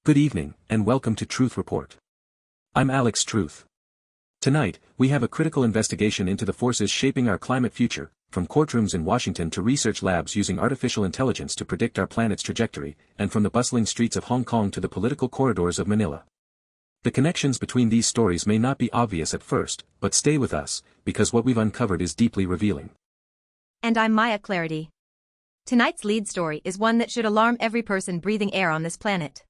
Good evening, and welcome to Truth Report. I'm Alex Truth. Tonight, we have a critical investigation into the forces shaping our climate future, from courtrooms in Washington to research labs using artificial intelligence to predict our planet's trajectory, and from the bustling streets of Hong Kong to the political corridors of Manila. The connections between these stories may not be obvious at first, but stay with us, because what we've uncovered is deeply revealing. And I'm Maya Clarity. Tonight's lead story is one that should alarm every person breathing air on this planet.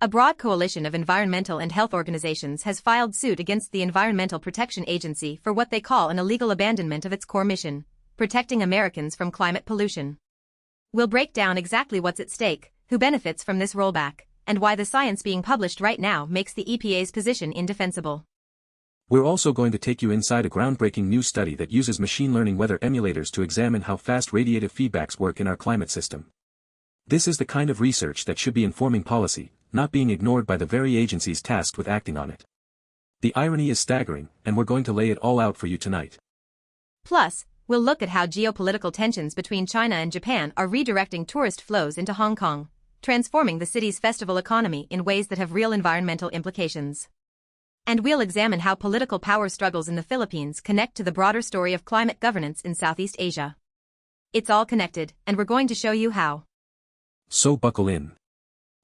A broad coalition of environmental and health organizations has filed suit against the Environmental Protection Agency for what they call an illegal abandonment of its core mission, protecting Americans from climate pollution. We'll break down exactly what's at stake, who benefits from this rollback, and why the science being published right now makes the EPA's position indefensible. We're also going to take you inside a groundbreaking new study that uses machine learning weather emulators to examine how fast radiative feedbacks work in our climate system. This is the kind of research that should be informing policy, not being ignored by the very agencies tasked with acting on it. The irony is staggering, and we're going to lay it all out for you tonight. Plus, we'll look at how geopolitical tensions between China and Japan are redirecting tourist flows into Hong Kong, transforming the city's festival economy in ways that have real environmental implications. And we'll examine how political power struggles in the Philippines connect to the broader story of climate governance in Southeast Asia. It's all connected, and we're going to show you how. So buckle in.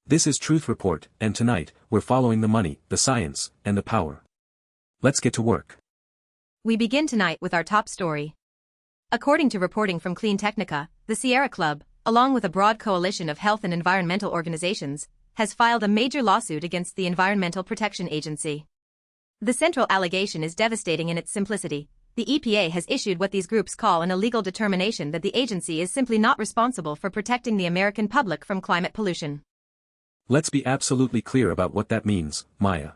This is Truth Report, and tonight, we're following the money, the science, and the power. Let's get to work. We begin tonight with our top story. According to reporting from CleanTechnica, the Sierra Club, along with a broad coalition of health and environmental organizations, has filed a major lawsuit against the Environmental Protection Agency. The central allegation is devastating in its simplicity. The EPA has issued what these groups call an illegal determination that the agency is simply not responsible for protecting the American public from climate pollution. Let's be absolutely clear about what that means, Maya.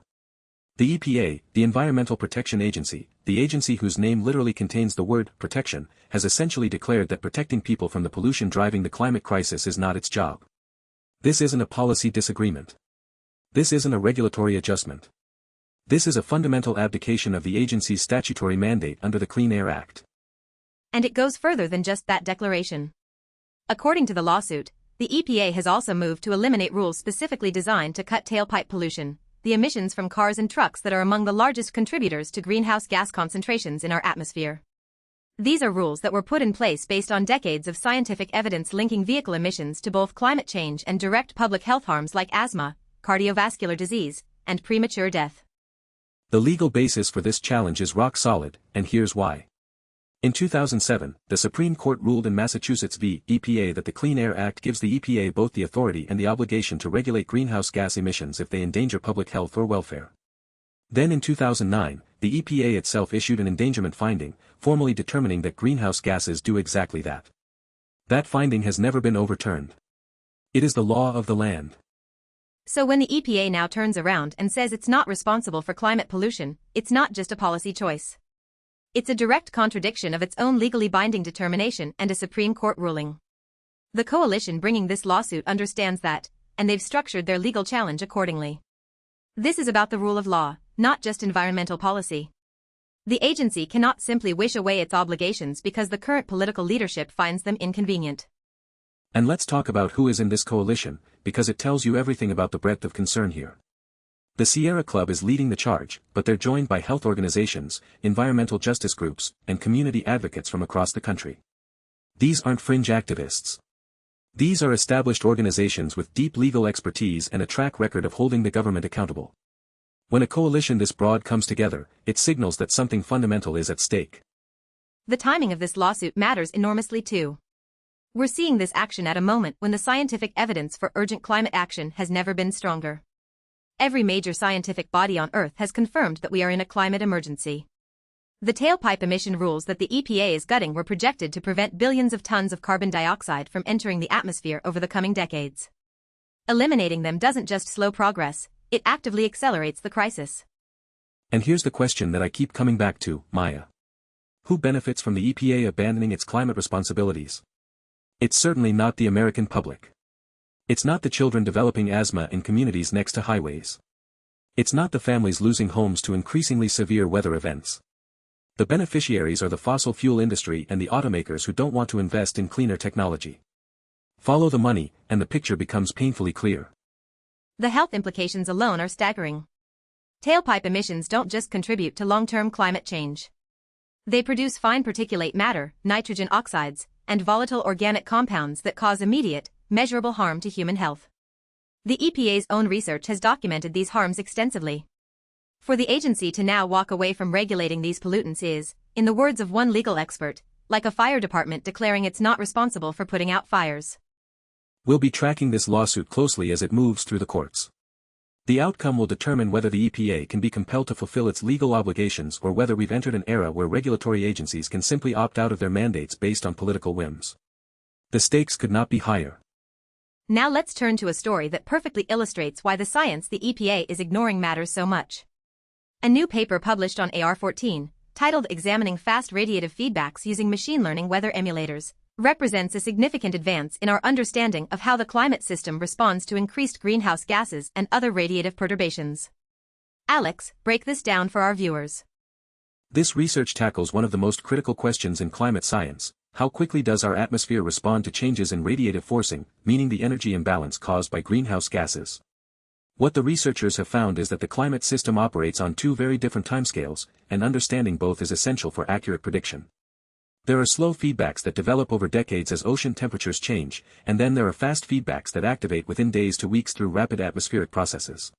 The EPA, the Environmental Protection Agency, the agency whose name literally contains the word protection, has essentially declared that protecting people from the pollution driving the climate crisis is not its job. This isn't a policy disagreement. This isn't a regulatory adjustment. This is a fundamental abdication of the agency's statutory mandate under the Clean Air Act. And it goes further than just that declaration. According to the lawsuit, the EPA has also moved to eliminate rules specifically designed to cut tailpipe pollution, the emissions from cars and trucks that are among the largest contributors to greenhouse gas concentrations in our atmosphere. These are rules that were put in place based on decades of scientific evidence linking vehicle emissions to both climate change and direct public health harms like asthma, cardiovascular disease, and premature death. The legal basis for this challenge is rock solid, and here's why. In 2007, the Supreme Court ruled in Massachusetts v. EPA that the Clean Air Act gives the EPA both the authority and the obligation to regulate greenhouse gas emissions if they endanger public health or welfare. Then in 2009, the EPA itself issued an endangerment finding, formally determining that greenhouse gases do exactly that. That finding has never been overturned. It is the law of the land. So when the EPA now turns around and says it's not responsible for climate pollution, it's not just a policy choice. It's a direct contradiction of its own legally binding determination and a Supreme Court ruling. The coalition bringing this lawsuit understands that, and they've structured their legal challenge accordingly. This is about the rule of law, not just environmental policy. The agency cannot simply wish away its obligations because the current political leadership finds them inconvenient. And let's talk about who is in this coalition, because it tells you everything about the breadth of concern here. The Sierra Club is leading the charge, but they're joined by health organizations, environmental justice groups, and community advocates from across the country. These aren't fringe activists. These are established organizations with deep legal expertise and a track record of holding the government accountable. When a coalition this broad comes together, it signals that something fundamental is at stake. The timing of this lawsuit matters enormously too. We're seeing this action at a moment when the scientific evidence for urgent climate action has never been stronger. Every major scientific body on Earth has confirmed that we are in a climate emergency. The tailpipe emission rules that the EPA is gutting were projected to prevent billions of tons of carbon dioxide from entering the atmosphere over the coming decades. Eliminating them doesn't just slow progress, it actively accelerates the crisis. And here's the question that I keep coming back to, Maya. Who benefits from the EPA abandoning its climate responsibilities? It's certainly not the American public. It's not the children developing asthma in communities next to highways. It's not the families losing homes to increasingly severe weather events. The beneficiaries are the fossil fuel industry and the automakers who don't want to invest in cleaner technology. Follow the money, and the picture becomes painfully clear. The health implications alone are staggering. Tailpipe emissions don't just contribute to long-term climate change. They produce fine particulate matter, nitrogen oxides, and volatile organic compounds that cause immediate, measurable harm to human health. The EPA's own research has documented these harms extensively. For the agency to now walk away from regulating these pollutants is, in the words of one legal expert, like a fire department declaring it's not responsible for putting out fires. We'll be tracking this lawsuit closely as it moves through the courts. The outcome will determine whether the EPA can be compelled to fulfill its legal obligations or whether we've entered an era where regulatory agencies can simply opt out of their mandates based on political whims. The stakes could not be higher. Now let's turn to a story that perfectly illustrates why the science the EPA is ignoring matters so much. A new paper published on AR14, titled Examining Fast Radiative Feedbacks Using Machine Learning Weather Emulators, represents a significant advance in our understanding of how the climate system responds to increased greenhouse gases and other radiative perturbations. Alex, break this down for our viewers. This research tackles one of the most critical questions in climate science: how quickly does our atmosphere respond to changes in radiative forcing, meaning the energy imbalance caused by greenhouse gases? What the researchers have found is that the climate system operates on two very different timescales, and understanding both is essential for accurate prediction. There are slow feedbacks that develop over decades as ocean temperatures change, and then there are fast feedbacks that activate within days to weeks through rapid atmospheric processes.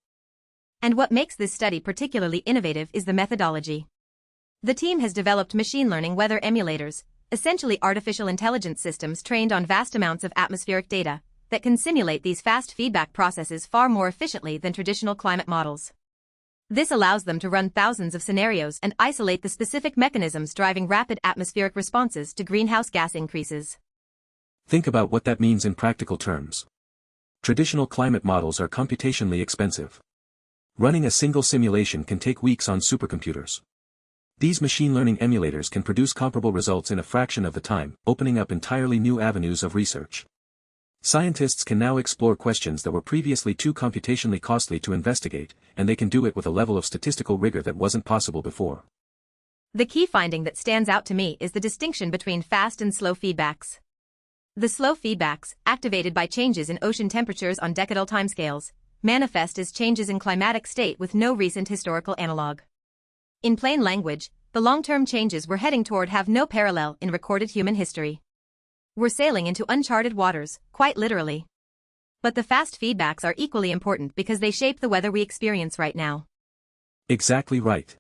And what makes this study particularly innovative is the methodology. The team has developed machine learning weather emulators, essentially artificial intelligence systems trained on vast amounts of atmospheric data, that can simulate these fast feedback processes far more efficiently than traditional climate models. This allows them to run thousands of scenarios and isolate the specific mechanisms driving rapid atmospheric responses to greenhouse gas increases. Think about what that means in practical terms. Traditional climate models are computationally expensive. Running a single simulation can take weeks on supercomputers. These machine learning emulators can produce comparable results in a fraction of the time, opening up entirely new avenues of research. Scientists can now explore questions that were previously too computationally costly to investigate, and they can do it with a level of statistical rigor that wasn't possible before. The key finding that stands out to me is the distinction between fast and slow feedbacks. The slow feedbacks, activated by changes in ocean temperatures on decadal timescales, manifest as changes in climatic state with no recent historical analog. In plain language, the long-term changes we're heading toward have no parallel in recorded human history. We're sailing into uncharted waters, quite literally. But the fast feedbacks are equally important because they shape the weather we experience right now. Exactly right.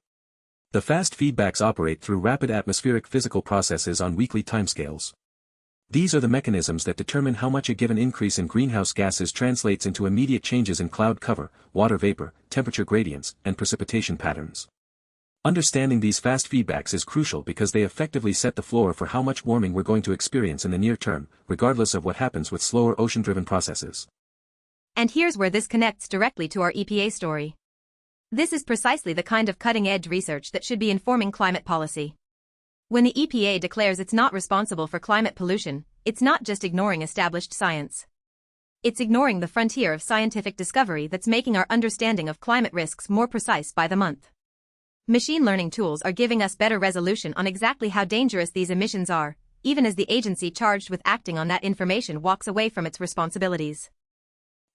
The fast feedbacks operate through rapid atmospheric physical processes on weekly timescales. These are the mechanisms that determine how much a given increase in greenhouse gases translates into immediate changes in cloud cover, water vapor, temperature gradients, and precipitation patterns. Understanding these fast feedbacks is crucial because they effectively set the floor for how much warming we're going to experience in the near term, regardless of what happens with slower ocean-driven processes. And here's where this connects directly to our EPA story. This is precisely the kind of cutting-edge research that should be informing climate policy. When the EPA declares it's not responsible for climate pollution, it's not just ignoring established science. It's ignoring the frontier of scientific discovery that's making our understanding of climate risks more precise by the month. Machine learning tools are giving us better resolution on exactly how dangerous these emissions are, even as the agency charged with acting on that information walks away from its responsibilities.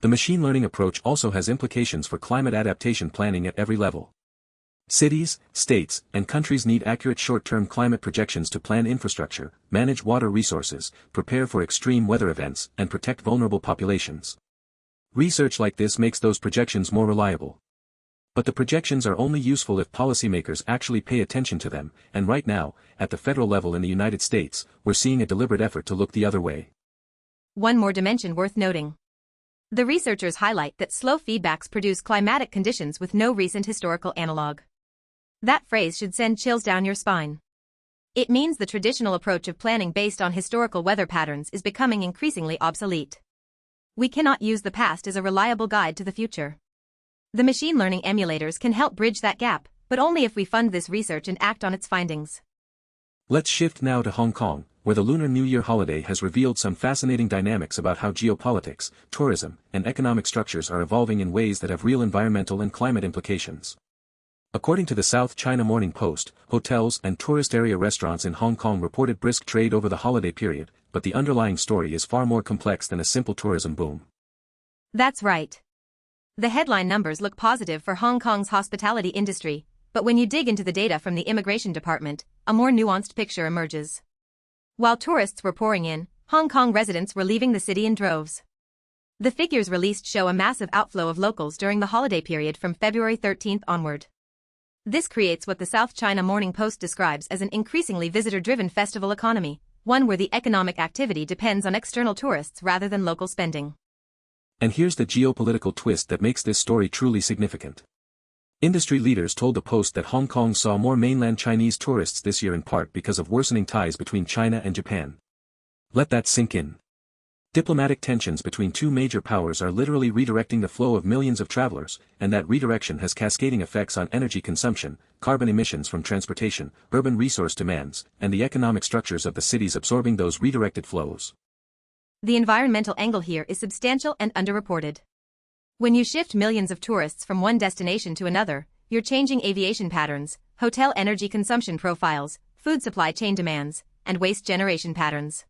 The machine learning approach also has implications for climate adaptation planning at every level. Cities, states, and countries need accurate short-term climate projections to plan infrastructure, manage water resources, prepare for extreme weather events, and protect vulnerable populations. Research like this makes those projections more reliable. But the projections are only useful if policymakers actually pay attention to them, and right now, at the federal level in the United States, we're seeing a deliberate effort to look the other way. One more dimension worth noting. The researchers highlight that slow feedbacks produce climatic conditions with no recent historical analog. That phrase should send chills down your spine. It means the traditional approach of planning based on historical weather patterns is becoming increasingly obsolete. We cannot use the past as a reliable guide to the future. The machine learning emulators can help bridge that gap, but only if we fund this research and act on its findings. Let's shift now to Hong Kong, where the Lunar New Year holiday has revealed some fascinating dynamics about how geopolitics, tourism, and economic structures are evolving in ways that have real environmental and climate implications. According to the South China Morning Post, hotels and tourist area restaurants in Hong Kong reported brisk trade over the holiday period, but the underlying story is far more complex than a simple tourism boom. That's right. The headline numbers look positive for Hong Kong's hospitality industry, but when you dig into the data from the immigration department, a more nuanced picture emerges. While tourists were pouring in, Hong Kong residents were leaving the city in droves. The figures released show a massive outflow of locals during the holiday period from February 13 onward. This creates what the South China Morning Post describes as an increasingly visitor-driven festival economy, one where the economic activity depends on external tourists rather than local spending. And here's the geopolitical twist that makes this story truly significant. Industry leaders told the Post that Hong Kong saw more mainland Chinese tourists this year in part because of worsening ties between China and Japan. Let that sink in. Diplomatic tensions between two major powers are literally redirecting the flow of millions of travelers, and that redirection has cascading effects on energy consumption, carbon emissions from transportation, urban resource demands, and the economic structures of the cities absorbing those redirected flows. The environmental angle here is substantial and underreported. When you shift millions of tourists from one destination to another, you're changing aviation patterns, hotel energy consumption profiles, food supply chain demands, and waste generation patterns.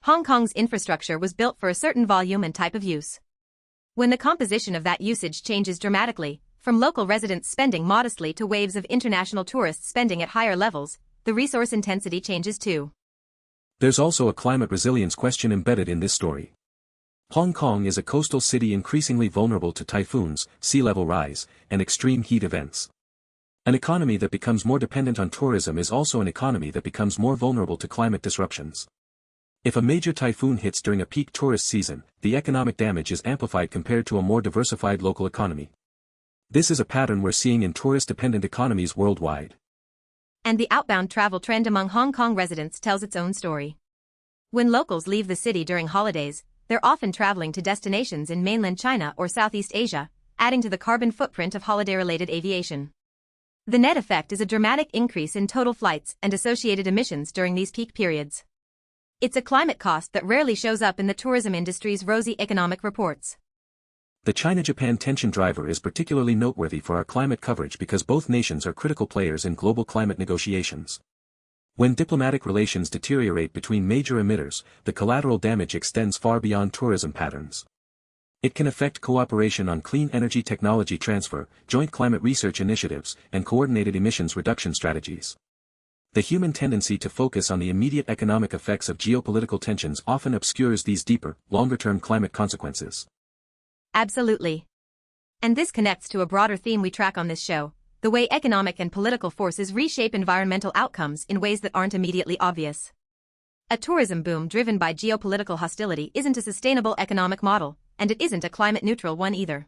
Hong Kong's infrastructure was built for a certain volume and type of use. When the composition of that usage changes dramatically, from local residents spending modestly to waves of international tourists spending at higher levels, the resource intensity changes too. There's also a climate resilience question embedded in this story. Hong Kong is a coastal city increasingly vulnerable to typhoons, sea level rise, and extreme heat events. An economy that becomes more dependent on tourism is also an economy that becomes more vulnerable to climate disruptions. If a major typhoon hits during a peak tourist season, the economic damage is amplified compared to a more diversified local economy. This is a pattern we're seeing in tourist-dependent economies worldwide. And the outbound travel trend among Hong Kong residents tells its own story. When locals leave the city during holidays, they're often traveling to destinations in mainland China or Southeast Asia, adding to the carbon footprint of holiday-related aviation. The net effect is a dramatic increase in total flights and associated emissions during these peak periods. It's a climate cost that rarely shows up in the tourism industry's rosy economic reports. The China-Japan tension driver is particularly noteworthy for our climate coverage because both nations are critical players in global climate negotiations. When diplomatic relations deteriorate between major emitters, the collateral damage extends far beyond tourism patterns. It can affect cooperation on clean energy technology transfer, joint climate research initiatives, and coordinated emissions reduction strategies. The human tendency to focus on the immediate economic effects of geopolitical tensions often obscures these deeper, longer-term climate consequences. Absolutely. And this connects to a broader theme we track on this show, the way economic and political forces reshape environmental outcomes in ways that aren't immediately obvious. A tourism boom driven by geopolitical hostility isn't a sustainable economic model, and it isn't a climate-neutral one either.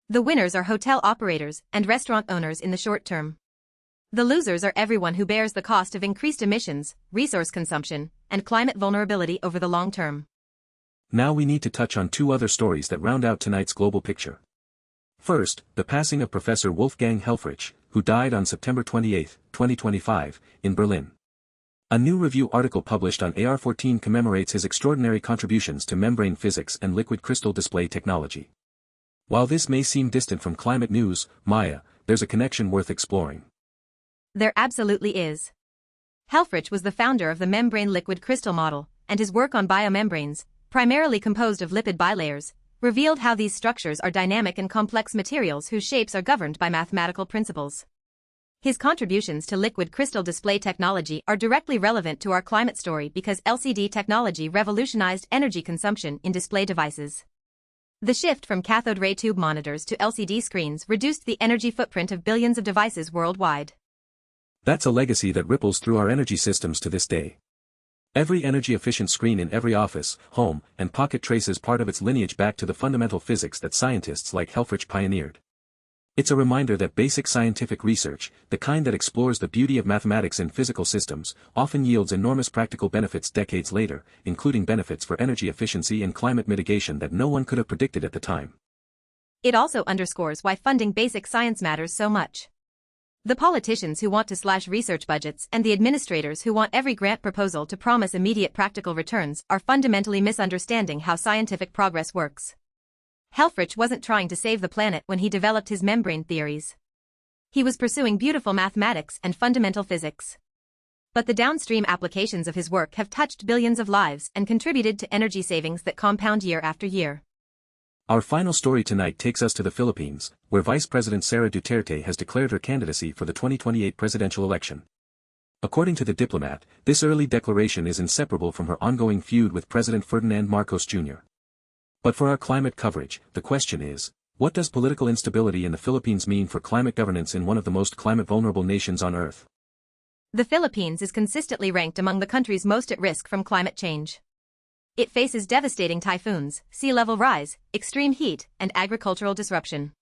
The winners are hotel operators and restaurant owners in the short term. The losers are everyone who bears the cost of increased emissions, resource consumption, and climate vulnerability over the long term. Now we need to touch on two other stories that round out tonight's global picture. First, the passing of Professor Wolfgang Helfrich, who died on September 28, 2025, in Berlin. A new review article published on AR14 commemorates his extraordinary contributions to membrane physics and liquid crystal display technology. While this may seem distant from climate news, Maya, there's a connection worth exploring. There absolutely is. Helfrich was the founder of the membrane liquid crystal model, and his work on biomembranes, primarily composed of lipid bilayers, revealed how these structures are dynamic and complex materials whose shapes are governed by mathematical principles. His contributions to liquid crystal display technology are directly relevant to our climate story because LCD technology revolutionized energy consumption in display devices. The shift from cathode ray tube monitors to LCD screens reduced the energy footprint of billions of devices worldwide. That's a legacy that ripples through our energy systems to this day. Every energy-efficient screen in every office, home, and pocket traces part of its lineage back to the fundamental physics that scientists like Helfrich pioneered. It's a reminder that basic scientific research, the kind that explores the beauty of mathematics in physical systems, often yields enormous practical benefits decades later, including benefits for energy efficiency and climate mitigation that no one could have predicted at the time. It also underscores why funding basic science matters so much. The politicians who want to slash research budgets and the administrators who want every grant proposal to promise immediate practical returns are fundamentally misunderstanding how scientific progress works. Helfrich wasn't trying to save the planet when he developed his membrane theories. He was pursuing beautiful mathematics and fundamental physics. But the downstream applications of his work have touched billions of lives and contributed to energy savings that compound year after year. Our final story tonight takes us to the Philippines, where Vice President Sara Duterte has declared her candidacy for the 2028 presidential election. According to the Diplomat, this early declaration is inseparable from her ongoing feud with President Ferdinand Marcos Jr. But for our climate coverage, the question is, what does political instability in the Philippines mean for climate governance in one of the most climate-vulnerable nations on Earth? The Philippines is consistently ranked among the countries most at risk from climate change. It faces devastating typhoons, sea level rise, extreme heat, and agricultural disruption.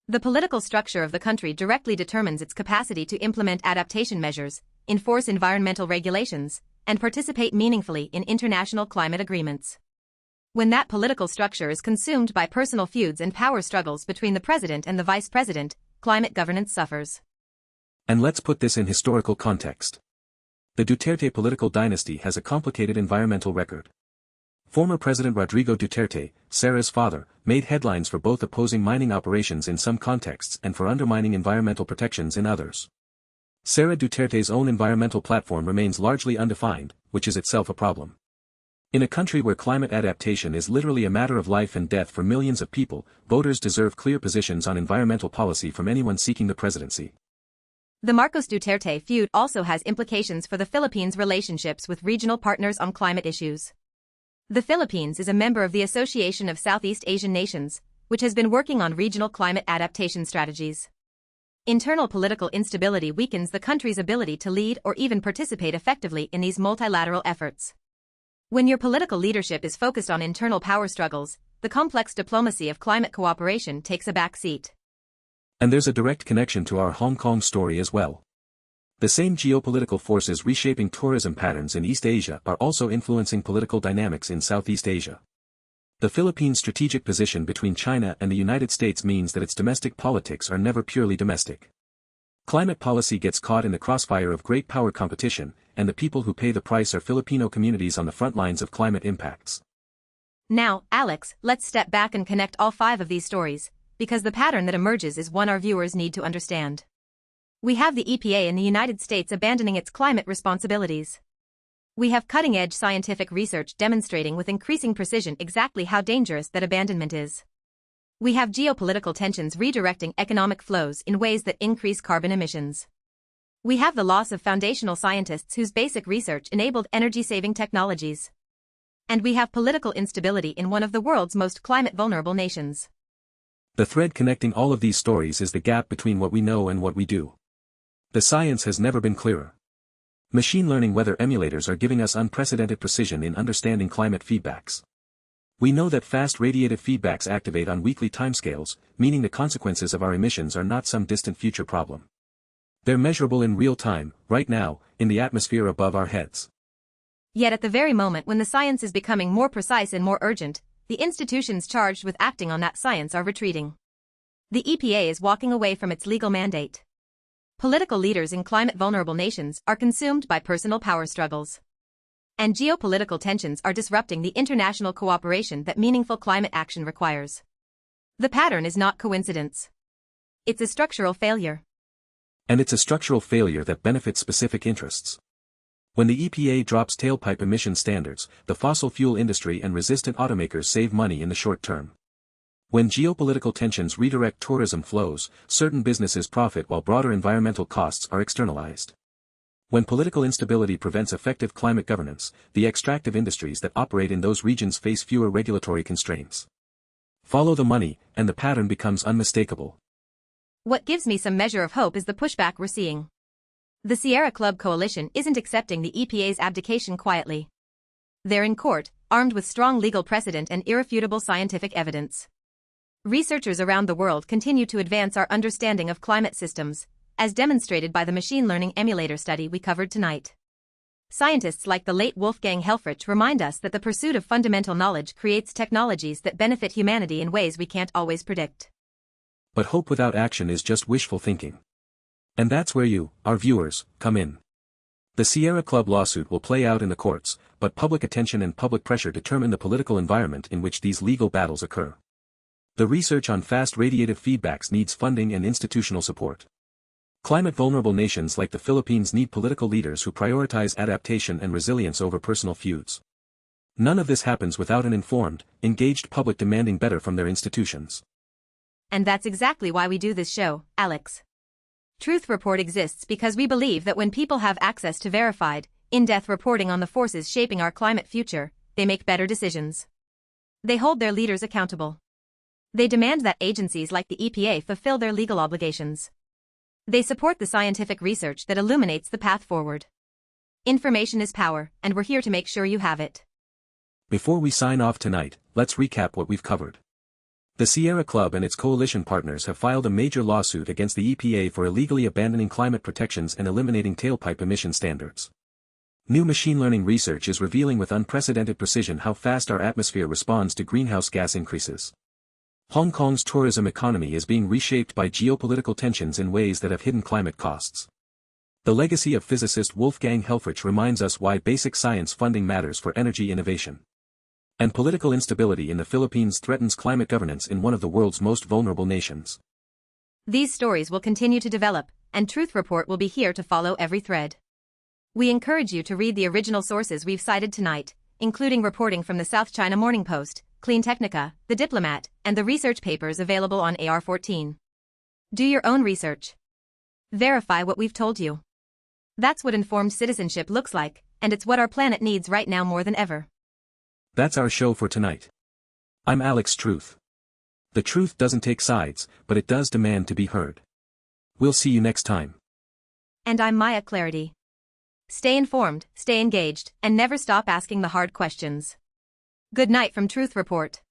The political structure of the country directly determines its capacity to implement adaptation measures, enforce environmental regulations, and participate meaningfully in international climate agreements. When that political structure is consumed by personal feuds and power struggles between the president and the vice president, climate governance suffers. And let's put this in historical context. The Duterte political dynasty has a complicated environmental record. Former President Rodrigo Duterte, Sara's father, made headlines for both opposing mining operations in some contexts and for undermining environmental protections in others. Sara Duterte's own environmental platform remains largely undefined, which is itself a problem. In a country where climate adaptation is literally a matter of life and death for millions of people, voters deserve clear positions on environmental policy from anyone seeking the presidency. The Marcos Duterte feud also has implications for the Philippines' relationships with regional partners on climate issues. The Philippines is a member of the Association of Southeast Asian Nations, which has been working on regional climate adaptation strategies. Internal political instability weakens the country's ability to lead or even participate effectively in these multilateral efforts. When your political leadership is focused on internal power struggles, the complex diplomacy of climate cooperation takes a back seat. And there's a direct connection to our Hong Kong story as well. The same geopolitical forces reshaping tourism patterns in East Asia are also influencing political dynamics in Southeast Asia. The Philippines' strategic position between China and the United States means that its domestic politics are never purely domestic. Climate policy gets caught in the crossfire of great power competition, and the people who pay the price are Filipino communities on the front lines of climate impacts. Now, Alex, let's step back and connect all 5 of these stories, because the pattern that emerges is one our viewers need to understand. We have the EPA in the United States abandoning its climate responsibilities. We have cutting-edge scientific research demonstrating with increasing precision exactly how dangerous that abandonment is. We have geopolitical tensions redirecting economic flows in ways that increase carbon emissions. We have the loss of foundational scientists whose basic research enabled energy-saving technologies. And we have political instability in one of the world's most climate-vulnerable nations. The thread connecting all of these stories is the gap between what we know and what we do. The science has never been clearer. Machine learning weather emulators are giving us unprecedented precision in understanding climate feedbacks. We know that fast radiative feedbacks activate on weekly timescales, meaning the consequences of our emissions are not some distant future problem. They're measurable in real time, right now, in the atmosphere above our heads. Yet at the very moment when the science is becoming more precise and more urgent, the institutions charged with acting on that science are retreating. The EPA is walking away from its legal mandate. Political leaders in climate-vulnerable nations are consumed by personal power struggles. And geopolitical tensions are disrupting the international cooperation that meaningful climate action requires. The pattern is not coincidence. It's a structural failure. And it's a structural failure that benefits specific interests. When the EPA drops tailpipe emission standards, the fossil fuel industry and resistant automakers save money in the short term. When geopolitical tensions redirect tourism flows, certain businesses profit while broader environmental costs are externalized. When political instability prevents effective climate governance, the extractive industries that operate in those regions face fewer regulatory constraints. Follow the money, and the pattern becomes unmistakable. What gives me some measure of hope is the pushback we're seeing. The Sierra Club Coalition isn't accepting the EPA's abdication quietly. They're in court, armed with strong legal precedent and irrefutable scientific evidence. Researchers around the world continue to advance our understanding of climate systems, as demonstrated by the machine learning emulator study we covered tonight. Scientists like the late Wolfgang Helfrich remind us that the pursuit of fundamental knowledge creates technologies that benefit humanity in ways we can't always predict. But hope without action is just wishful thinking. And that's where you, our viewers, come in. The Sierra Club lawsuit will play out in the courts, but public attention and public pressure determine the political environment in which these legal battles occur. The research on fast radiative feedbacks needs funding and institutional support. Climate-vulnerable nations like the Philippines need political leaders who prioritize adaptation and resilience over personal feuds. None of this happens without an informed, engaged public demanding better from their institutions. And that's exactly why we do this show, Alex. Truth Report exists because we believe that when people have access to verified, in-depth reporting on the forces shaping our climate future, they make better decisions. They hold their leaders accountable. They demand that agencies like the EPA fulfill their legal obligations. They support the scientific research that illuminates the path forward. Information is power, and we're here to make sure you have it. Before we sign off tonight, let's recap what we've covered. The Sierra Club and its coalition partners have filed a major lawsuit against the EPA for illegally abandoning climate protections and eliminating tailpipe emission standards. New machine learning research is revealing with unprecedented precision how fast our atmosphere responds to greenhouse gas increases. Hong Kong's tourism economy is being reshaped by geopolitical tensions in ways that have hidden climate costs. The legacy of physicist Wolfgang Helfrich reminds us why basic science funding matters for energy innovation. And political instability in the Philippines threatens climate governance in one of the world's most vulnerable nations. These stories will continue to develop, and Truth Report will be here to follow every thread. We encourage you to read the original sources we've cited tonight, including reporting from the South China Morning Post, CleanTechnica, the Diplomat, and the research papers available on AR14. Do your own research. Verify what we've told you. That's what informed citizenship looks like, and it's what our planet needs right now more than ever. That's our show for tonight. I'm Alex Truth. The truth doesn't take sides, but it does demand to be heard. We'll see you next time. And I'm Maya Clarity. Stay informed, stay engaged, and never stop asking the hard questions. Good night from Truth Report.